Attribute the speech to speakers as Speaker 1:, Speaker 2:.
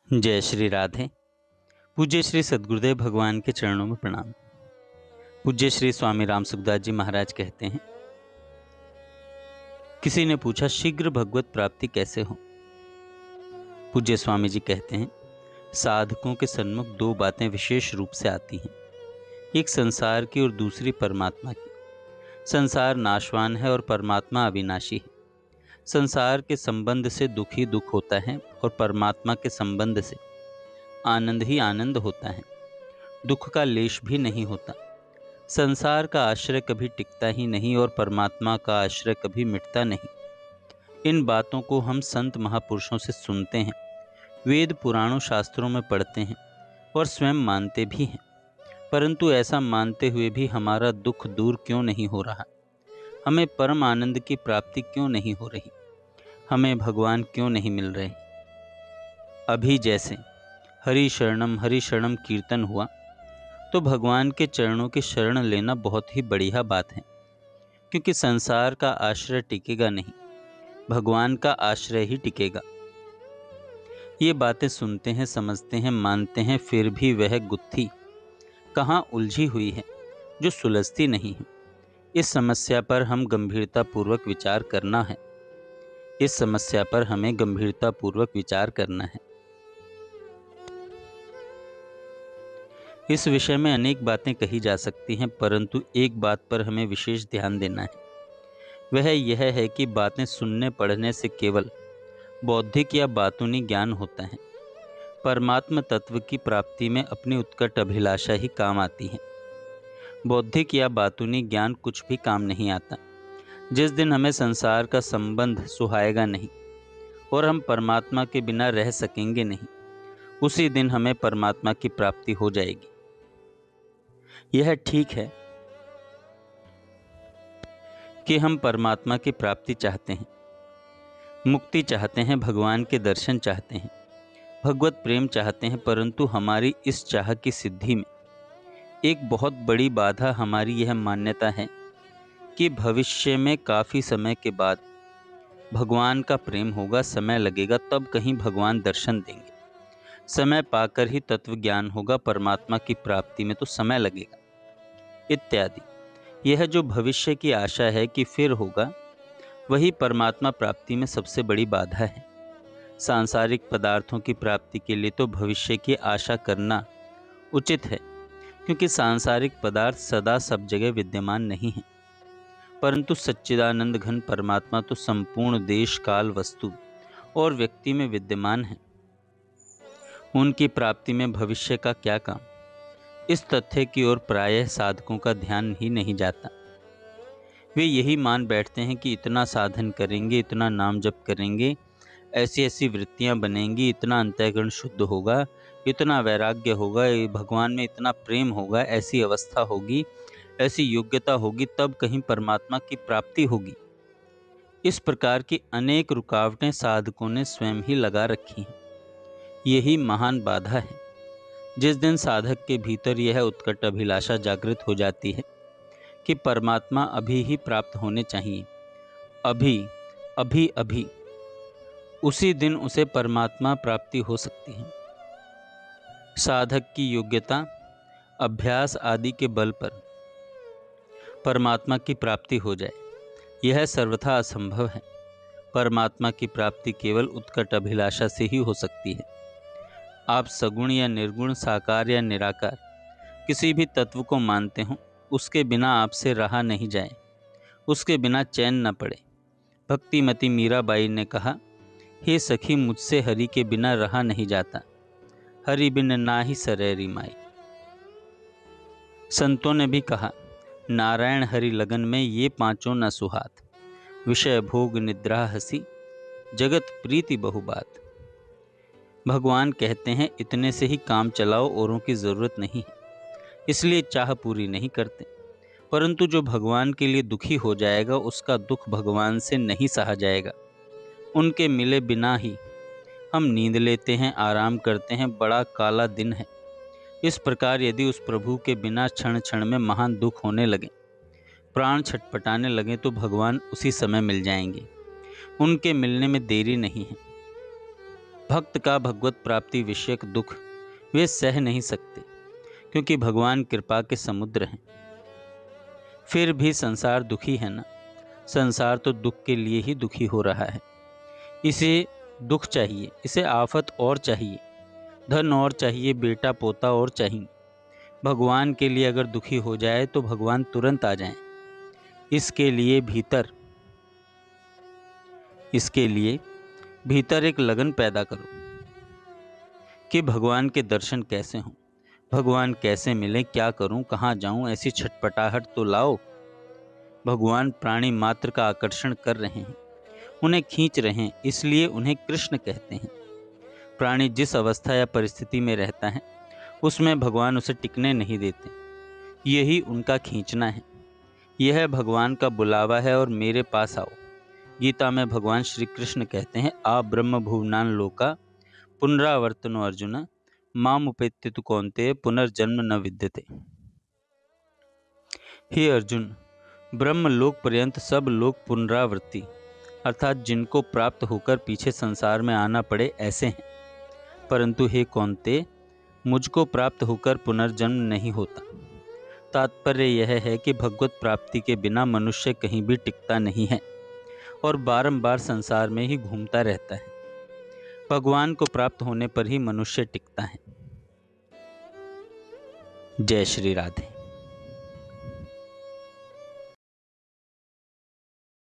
Speaker 1: जय श्री राधे। पूज्य श्री सद्गुरुदेव भगवान के चरणों में प्रणाम। पूज्य श्री स्वामी राम सुखदास जी महाराज कहते हैं, किसी ने पूछा शीघ्र भगवत प्राप्ति कैसे हो। पूज्य स्वामी जी कहते हैं, साधकों के सन्मुख दो बातें विशेष रूप से आती हैं, एक संसार की और दूसरी परमात्मा की। संसार नाशवान है और परमात्मा अविनाशी है। संसार के संबंध से दुख ही दुख होता है और परमात्मा के संबंध से आनंद ही आनंद होता है। दुख का लेश भी नहीं होता। संसार का आश्रय कभी टिकता ही नहीं और परमात्मा का आश्रय कभी मिटता नहीं। इन बातों को हम संत महापुरुषों से सुनते हैं, वेद पुराणों शास्त्रों में पढ़ते हैं और स्वयं मानते भी हैं। परंतु ऐसा मानते हुए भी हमारा दुख दूर क्यों नहीं हो रहा? हमें परम आनंद की प्राप्ति क्यों नहीं हो रही? हमें भगवान क्यों नहीं मिल रहे? अभी जैसे हरि शरणम कीर्तन हुआ तो भगवान के चरणों की शरण लेना बहुत ही बढ़िया बात है, क्योंकि संसार का आश्रय टिकेगा नहीं, भगवान का आश्रय ही टिकेगा। ये बातें सुनते हैं, समझते हैं, मानते हैं, फिर भी वह गुत्थी कहाँ उलझी हुई है जो सुलझती नहीं है। इस समस्या पर हम गंभीरतापूर्वक विचार करना है। इस समस्या पर हमें गंभीरतापूर्वक विचार करना है। इस विषय में अनेक बातें कही जा सकती हैं, परंतु एक बात पर हमें विशेष ध्यान देना है। वह यह है कि बातें सुनने पढ़ने से केवल बौद्धिक या बातूनी ज्ञान होता है। परमात्म तत्व की प्राप्ति में अपनी उत्कट अभिलाषा ही काम आती है। बौद्धिक या बातूनी ज्ञान कुछ भी काम नहीं आता। जिस दिन हमें संसार का संबंध सुहाएगा नहीं और हम परमात्मा के बिना रह सकेंगे नहीं, उसी दिन हमें परमात्मा की प्राप्ति हो जाएगी। यह ठीक है कि हम परमात्मा की प्राप्ति चाहते हैं, मुक्ति चाहते हैं, भगवान के दर्शन चाहते हैं, भगवत प्रेम चाहते हैं, परंतु हमारी इस चाह की सिद्धि में एक बहुत बड़ी बाधा हमारी यह मान्यता है कि भविष्य में काफ़ी समय के बाद भगवान का प्रेम होगा, समय लगेगा, तब कहीं भगवान दर्शन देंगे। समय पाकर ही तत्व ज्ञान होगा, परमात्मा की प्राप्ति में तो समय लगेगा, इत्यादि। यह जो भविष्य की आशा है कि फिर होगा, वही परमात्मा प्राप्ति में सबसे बड़ी बाधा है। सांसारिक पदार्थों की प्राप्ति के लिए तो भविष्य की आशा करना उचित है, क्योंकि सांसारिक पदार्थ सदा सब जगह विद्यमान नहीं है, परंतु सच्चिदानंद घन परमात्मा तो संपूर्ण देश काल वस्तु और व्यक्ति में विद्यमान है। उनकी प्राप्ति में भविष्य का क्या काम? इस तथ्य की ओर प्रायः साधकों का ध्यान ही नहीं जाता। वे यही मान बैठते हैं कि इतना साधन करेंगे, इतना नाम जप करेंगे, ऐसी ऐसी वृत्तियां बनेंगी, इतना अंतःकरण शुद्ध होगा, इतना वैराग्य होगा, भगवान में इतना प्रेम होगा, ऐसी अवस्था होगी, ऐसी योग्यता होगी, तब कहीं परमात्मा की प्राप्ति होगी। इस प्रकार की अनेक रुकावटें साधकों ने स्वयं ही लगा रखी हैं। यही महान बाधा है। जिस दिन साधक के भीतर यह उत्कट अभिलाषा जागृत हो जाती है कि परमात्मा अभी ही प्राप्त होने चाहिए, अभी अभी अभी, उसी दिन उसे परमात्मा प्राप्ति हो सकती है। साधक की योग्यता, अभ्यास आदि के बल पर परमात्मा की प्राप्ति हो जाए, यह सर्वथा असंभव है। परमात्मा की प्राप्ति केवल उत्कट अभिलाषा से ही हो सकती है। आप सगुण या निर्गुण, साकार या निराकार, किसी भी तत्व को मानते हो, उसके बिना आपसे रहा नहीं जाए, उसके बिना चैन न पड़े। भक्तिमती मीराबाई ने कहा, हे सखी, मुझसे हरि के बिना रहा नहीं जाता, हरि बिन ना ही सरेरी माई। संतों ने भी कहा, नारायण हरि लगन में ये पांचों न सुहात, विषय भोग निद्रा हसी, जगत प्रीति बहुबात। भगवान कहते हैं, इतने से ही काम चलाओ, औरों की ज़रूरत नहीं है, इसलिए चाह पूरी नहीं करते। परंतु जो भगवान के लिए दुखी हो जाएगा, उसका दुख भगवान से नहीं सहा जाएगा। उनके मिले बिना ही हम नींद लेते हैं, आराम करते हैं, बड़ा काला दिन है। इस प्रकार यदि उस प्रभु के बिना क्षण क्षण में महान दुख होने लगे, प्राण छटपटाने लगे, तो भगवान उसी समय मिल जाएंगे। उनके मिलने में देरी नहीं है। भक्त का भगवत प्राप्ति विषयक दुख वे सह नहीं सकते, क्योंकि भगवान कृपा के समुद्र हैं। फिर भी संसार दुखी है ना। संसार तो दुख के लिए ही दुखी हो रहा है। इसे दुख चाहिए, इसे आफत और चाहिए, धन और चाहिए, बेटा पोता और चाहिए। भगवान के लिए अगर दुखी हो जाए तो भगवान तुरंत आ जाएं। इसके लिए भीतर एक लगन पैदा करो कि भगवान के दर्शन कैसे हों, भगवान कैसे मिले, क्या करूं, कहाँ जाऊं, ऐसी छटपटाहट तो लाओ। भगवान प्राणी मात्र का आकर्षण कर रहे हैं, उन्हें खींच रहे हैं, इसलिए उन्हें कृष्ण कहते हैं। प्राणी जिस अवस्था या परिस्थिति में रहता है उसमें भगवान उसे टिकने नहीं देते। यही उनका खींचना है। यह भगवान का बुलावा है और मेरे पास आओ। गीता में भगवान श्री कृष्ण कहते हैं, आ ब्रह्म भुवनान लोका पुनरावर्तनो अर्जुन मामुपेत्य तु कौन्तेय पुनर्जन्म न विद्यते। हे अर्जुन, ब्रह्म लोक पर्यंत सब लोग पुनरावृत्ति अर्थात जिनको प्राप्त होकर पीछे संसार में आना पड़े ऐसे हैं, परंतु हे कौन्तेय, मुझको प्राप्त होकर पुनर्जन्म नहीं होता। तात्पर्य यह है कि भगवत प्राप्ति के बिना मनुष्य कहीं भी टिकता नहीं है और बारंबार संसार में ही घूमता रहता है। भगवान को प्राप्त होने पर ही मनुष्य टिकता है। जय श्री राधे।